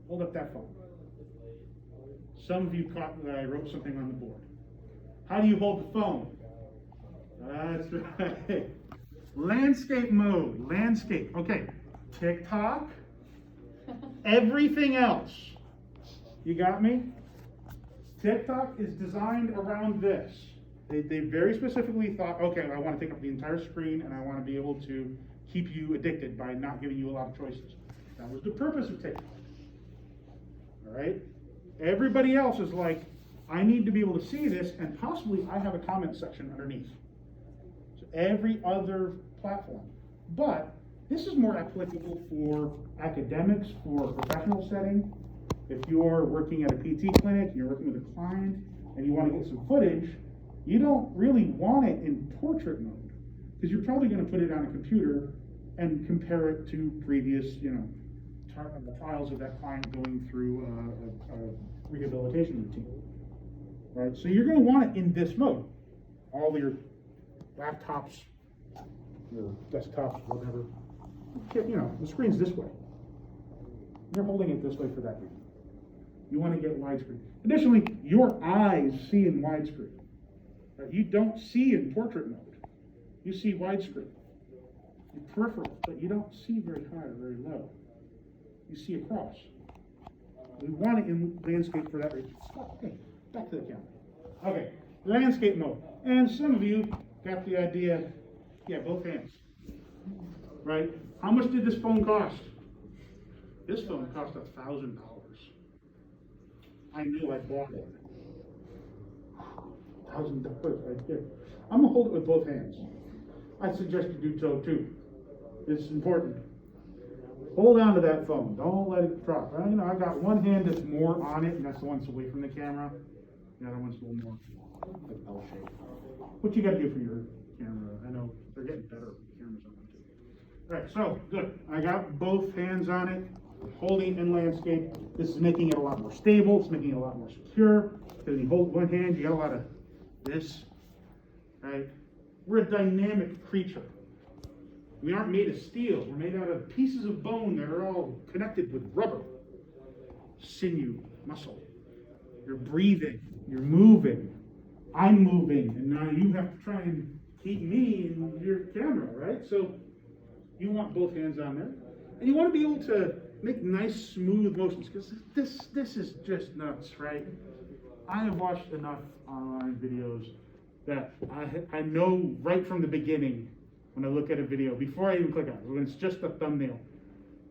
Hold up that phone. Some of you caught that I wrote something on the board. How do you hold the phone? That's right. Landscape mode, landscape. Okay, TikTok, everything else. You got me? TikTok is designed around this. They very specifically thought, okay, I want to take up the entire screen and I want to be able to keep you addicted by not giving you a lot of choices. That was the purpose of TikTok. All right? Everybody else is like, I need to be able to see this, and possibly I have a comment section underneath. So every other platform. But this is more applicable for academics, for a professional setting. If you're working at a PT clinic, you're working with a client, and you want to get some footage, you don't really want it in portrait mode, because you're probably going to put it on a computer and compare it to previous, trials of that client going through a rehabilitation routine. Right? So you're going to want it in this mode. All your laptops, your desktops, whatever. The screen's this way. You're holding it this way for that reason. You want to get widescreen. Additionally, your eyes see in widescreen. Right? You don't see in portrait mode. You see widescreen. Your peripheral, but you don't see very high or very low. You see across. We want it in landscape for that reason. Okay, back to the camera. Okay, landscape mode. And some of you got the idea, yeah, both hands. Right? How much did this phone cost? This phone cost $1,000. I knew I bought it. $1,000 right there. I'm gonna hold it with both hands. I suggest you do so too. It's important. Hold on to that phone. Don't let it drop. I got one hand that's more on it, and that's the one that's away from the camera. The other one's a little more like L shape. What you got to do for your camera? I know they're getting better cameras on them too. All right, so good. I got both hands on it, holding in landscape. This is making it a lot more stable. It's making it a lot more secure. Because when you hold one hand, you got a lot of this. Right? We're a dynamic creature. We aren't made of steel. We're made out of pieces of bone that are all connected with rubber, sinew, muscle. You're breathing. You're moving. I'm moving. And now you have to try and keep me in your camera, right? So you want both hands on there. And you want to be able to make nice, smooth motions, because this is just nuts, right? I have watched enough online videos that I know right from the beginning, when I look at a video, before I even click on it, when it's just a thumbnail,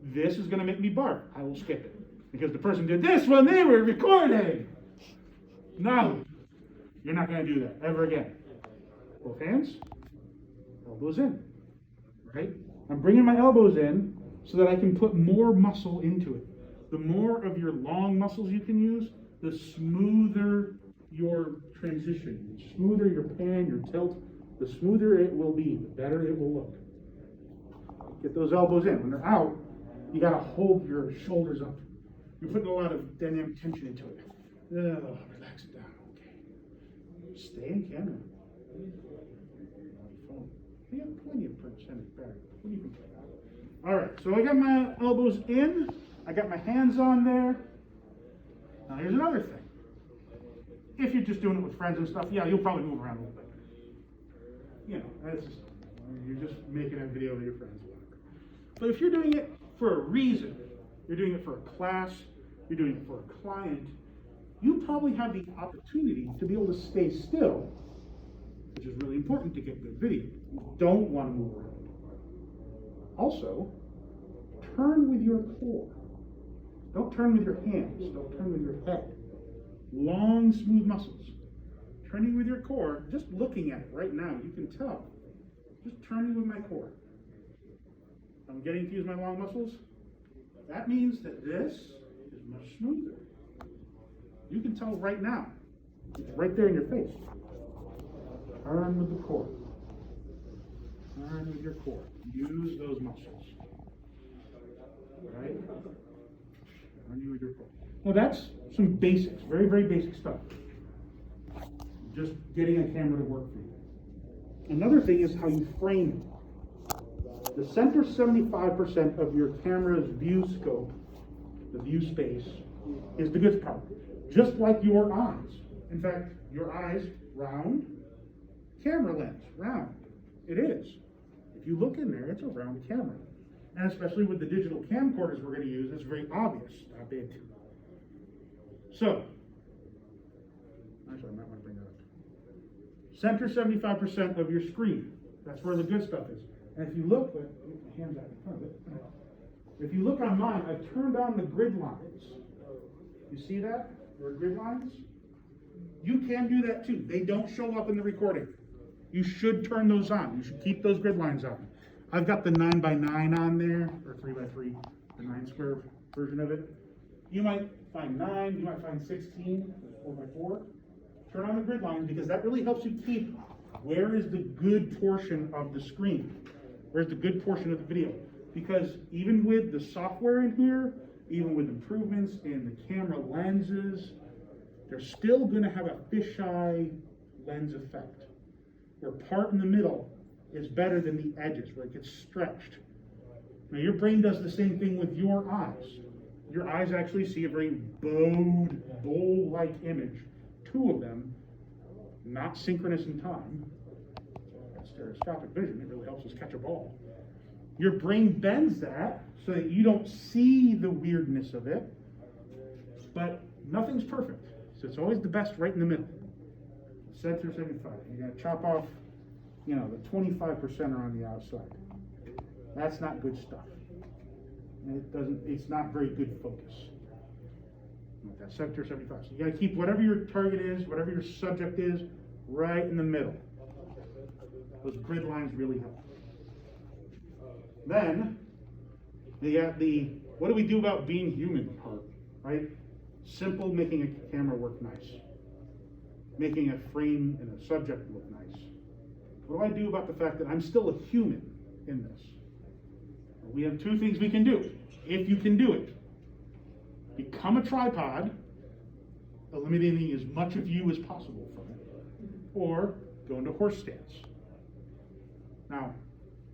this is going to make me bark. I will skip it. Because the person did this when they were recording. No, you're not going to do that ever again. Both hands, elbows in, right? I'm bringing my elbows in so that I can put more muscle into it. The more of your long muscles you can use, the smoother your transition, the smoother your pan, your tilt, the smoother it will be, the better it will look. Get those elbows in. When they're out, you got to hold your shoulders up. You're putting a lot of dynamic tension into it. Relax it down. Okay. Stay in camera. You have plenty of percentage battery. What do you think? All right. So I got my elbows in. I got my hands on there. Now here's another thing. If you're just doing it with friends and stuff, yeah, you'll probably move around a little bit. That's just, you're just making a video with your friends or whatever. But if you're doing it for a reason, you're doing it for a class, you're doing it for a client, you probably have the opportunity to be able to stay still, which is really important to get good video. You don't want to move around. Also, turn with your core. Don't turn with your hands. Don't turn with your head. Long, smooth muscles. Turning with your core, just looking at it right now, you can tell. Just turning with my core. I'm getting to use my long muscles. That means that this is much smoother. You can tell right now. It's right there in your face. Turn with the core. Turn with your core. Use those muscles. Right? Turn with your core. Now that's some basics, very, very basic stuff. Just getting a camera to work for you. Another thing is how you frame it. The center 75% of your camera's view scope, the view space, is the good part. Just like your eyes. In fact, your eyes, round, camera lens, round. It is. If you look in there, it's a round camera. And especially with the digital camcorders we're going to use, it's very obvious. Not big. So, actually, I might want to bring that up. Center 75% of your screen. That's where the good stuff is. And if you look, my hand's out in front of it. If you look on mine, I've turned on the grid lines. You see that? There are grid lines. You can do that too. They don't show up in the recording. You should turn those on. You should keep those grid lines on. I've got the 9x9 on there, or 3x3, the 9 square version of it. You might find 9, you might find 16, 4x4. Turn on the grid lines because that really helps you keep where is the good portion of the screen. Where's the good portion of the video? Because even with the software in here, even with improvements in the camera lenses, they're still going to have a fisheye lens effect, where part in the middle is better than the edges, where it gets stretched. Now your brain does the same thing with your eyes. Your eyes actually see a very bowed, bowl-like image, two of them, not synchronous in time. That's stereoscopic vision, it really helps us catch a ball. Your brain bends that so that you don't see the weirdness of it, but nothing's perfect. So it's always the best right in the middle. Center 75. You're gonna chop off, the 25% are on the outside. That's not good stuff. And it's not very good focus. That center 75. So you gotta keep whatever your target is, whatever your subject is, right in the middle. Those grid lines really help. Then, you got the, what do we do about being human part, right? Simple, making a camera work nice. Making a frame and a subject look nice. What do I do about the fact that I'm still a human in this? We have two things we can do, if you can do it. Become a tripod, eliminating as much of you as possible from it, or go into horse stance. Now,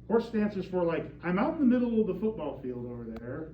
horse stance is for like, I'm out in the middle of the football field over there,